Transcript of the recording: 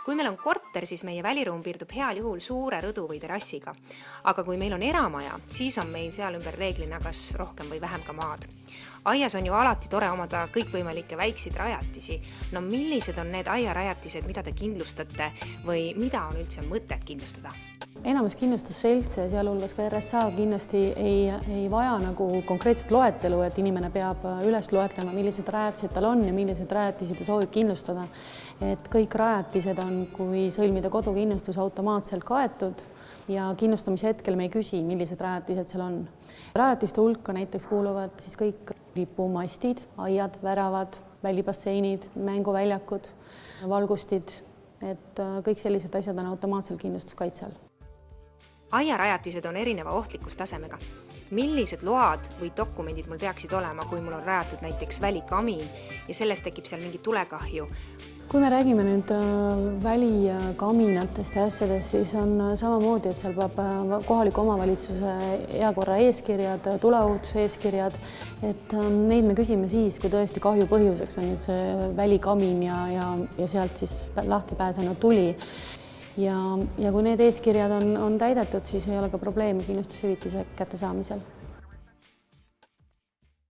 Kui meil on korter, siis meie väliruum piirdub heal juhul suure rõdu või terrassiga. Aga kui meil on eramaja, siis on meil seal ümber reeglina kas rohkem või vähem ka maad. Aias on ju alati tore omada kõikvõimalikke väikseid rajatisi. No millised on need aiarajatised, mida te kindlustate või mida on üldse mõtet kindlustada? Enamus kindlustusseltse, sealhulgas ka RSA kindlasti ei vaja nagu konkreetset loetelu, et inimene peab üles loetlema, millised rajatised tal on ja millised rajatised ta soovib kindlustada. Et kõik rajatised on, kui sõlmida kodukindlustus, automaatselt kaetud ja kindlustamise hetkel me ei küsi, millised rajatised seal on. Rajatiste hulka näiteks kuuluvad siis kõik lipumastid, aiad, väravad, välibasseinid, mänguväljakud, valgustid, et kõik sellised asjad on automaatselt kindlustuskaitse all. Aiarajatised on erineva ohtlikkustasemega. Millised load või dokumendid mul peaksid olema, kui mul on rajatud näiteks välikamiin ja sellest tekib seal mingi tulekahju? Kui me räägime nüüd välikaminatest ja asjadest, siis on samamoodi, et seal peab kohaliku omavalitsuse heakorra eeskirjad, tuleohutuse eeskirjad, et neid me küsime siis, kui tõesti kahju põhjuseks on see välikamin ja sealt siis lahti pääsenud tuli. Ja kui need eeskirjad on täidetud, siis ei ole ka probleemi kindlustushüvitise kättesaamisel.